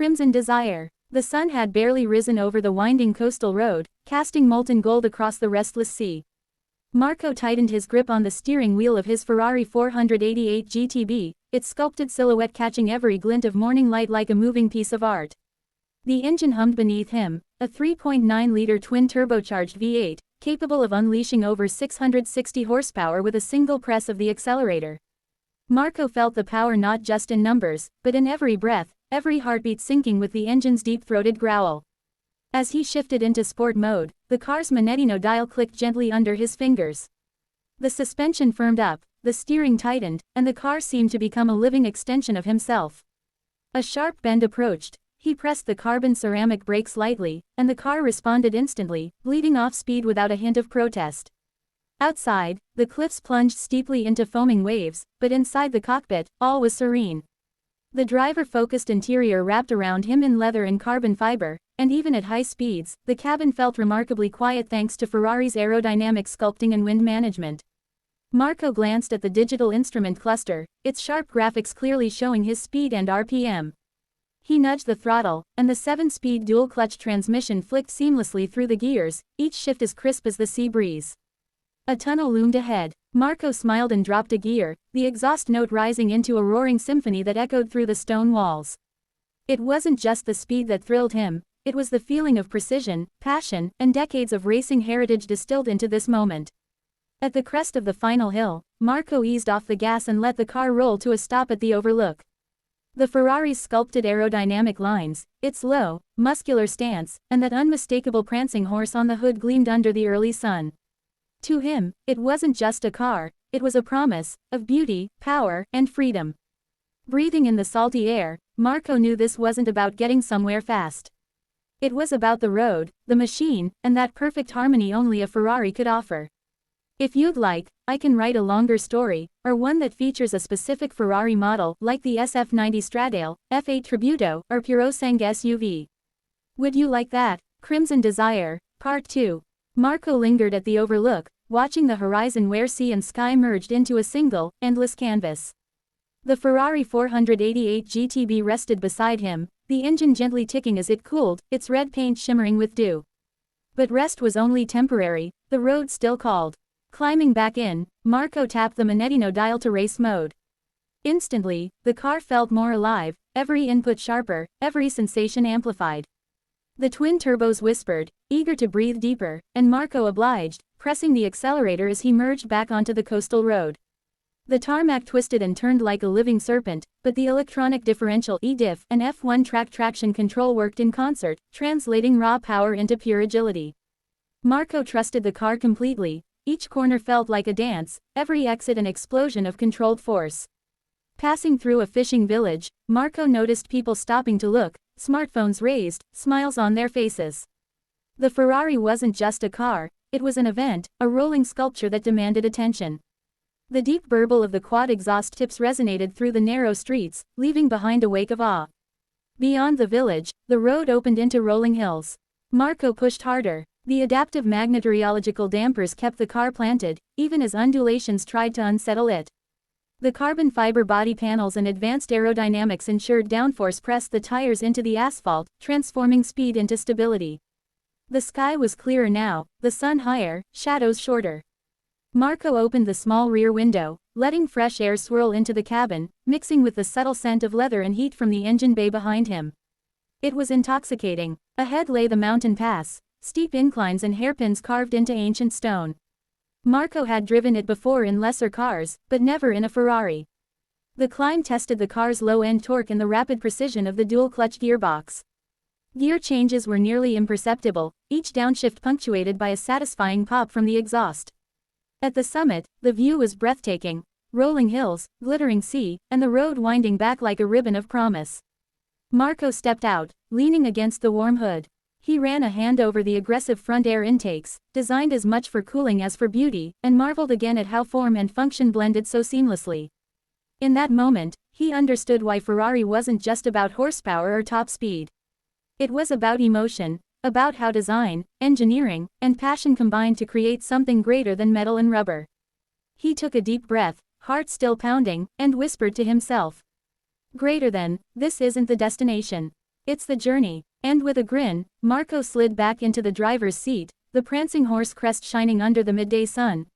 Crimson Desire. The sun had barely risen over the winding coastal road, casting molten gold across the restless sea. Marco tightened his grip on the steering wheel of his Ferrari 488 GTB, its sculpted silhouette catching every glint of morning light like a moving piece of art. The engine hummed beneath him, a 3.9-liter twin-turbocharged V8, capable of unleashing over 660 horsepower with a single press of the accelerator. Marco felt the power not just in numbers, but in every breath, every heartbeat syncing with the engine's deep-throated growl. As he shifted into sport mode, the car's Manettino dial clicked gently under his fingers. The suspension firmed up, the steering tightened, and the car seemed to become a living extension of himself. A sharp bend approached. He pressed the carbon ceramic brakes lightly, and the car responded instantly, bleeding off speed without a hint of protest. Outside, the cliffs plunged steeply into foaming waves, but inside the cockpit, all was serene. The driver-focused interior wrapped around him in leather and carbon fiber, and even at high speeds, the cabin felt remarkably quiet thanks to Ferrari's aerodynamic sculpting and wind management. Marco glanced at the digital instrument cluster, its sharp graphics clearly showing his speed and RPM. He nudged the throttle, and the 7-speed dual-clutch transmission flicked seamlessly through the gears, each shift as crisp as the sea breeze. A tunnel loomed ahead. Marco smiled and dropped a gear, the exhaust note rising into a roaring symphony that echoed through the stone walls. It wasn't just the speed that thrilled him, it was the feeling of precision, passion, and decades of racing heritage distilled into this moment. At the crest of the final hill, Marco eased off the gas and let the car roll to a stop at the overlook. The Ferrari's sculpted aerodynamic lines, its low, muscular stance, and that unmistakable prancing horse on the hood gleamed under the early sun. To him, it wasn't just a car, it was a promise of beauty, power, and freedom. Breathing in the salty air, Marco knew this wasn't about getting somewhere fast. It was about the road, the machine, and that perfect harmony only a Ferrari could offer. If you'd like, I can write a longer story, or one that features a specific Ferrari model like the SF90 Stradale, F8 Tributo, or Purosangue SUV. Would you like that? Crimson Desire, Part 2. Marco lingered at the overlook, watching the horizon where sea and sky merged into a single, endless canvas. The Ferrari 488 GTB rested beside him, the engine gently ticking as it cooled, its red paint shimmering with dew. But rest was only temporary, the road still called. Climbing back in, Marco tapped the Manettino dial to race mode. Instantly, the car felt more alive, every input sharper, every sensation amplified. The twin turbos whispered, eager to breathe deeper, and Marco obliged, pressing the accelerator as he merged back onto the coastal road. The tarmac twisted and turned like a living serpent, but the electronic differential e-diff and F1 traction control worked in concert, translating raw power into pure agility. Marco trusted the car completely. Each corner felt like a dance, every exit an explosion of controlled force. Passing through a fishing village, Marco noticed people stopping to look, smartphones raised, smiles on their faces. The Ferrari wasn't just a car, it was an event, a rolling sculpture that demanded attention. The deep burble of the quad exhaust tips resonated through the narrow streets, leaving behind a wake of awe. Beyond the village, the road opened into rolling hills. Marco pushed harder. The adaptive magnetorological dampers kept the car planted, even as undulations tried to unsettle it. The carbon fiber body panels and advanced aerodynamics ensured downforce pressed the tires into the asphalt, transforming speed into stability. The sky was clearer now, the sun higher, shadows shorter. Marco opened the small rear window, letting fresh air swirl into the cabin, mixing with the subtle scent of leather and heat from the engine bay behind him. It was intoxicating. Ahead lay the mountain pass, steep inclines and hairpins carved into ancient stone. Marco had driven it before in lesser cars, but never in a Ferrari. The climb tested the car's low-end torque and the rapid precision of the dual-clutch gearbox. Gear changes were nearly imperceptible, each downshift punctuated by a satisfying pop from the exhaust. At the summit, the view was breathtaking, rolling hills, glittering sea, and the road winding back like a ribbon of promise. Marco stepped out, leaning against the warm hood. He ran a hand over the aggressive front air intakes, designed as much for cooling as for beauty, and marveled again at how form and function blended so seamlessly. In that moment, he understood why Ferrari wasn't just about horsepower or top speed. It was about emotion, about how design, engineering, and passion combined to create something greater than metal and rubber. He took a deep breath, heart still pounding, and whispered to himself. Greater than, this isn't the destination. It's the journey. And with a grin, Marco slid back into the driver's seat, the prancing horse crest shining under the midday sun,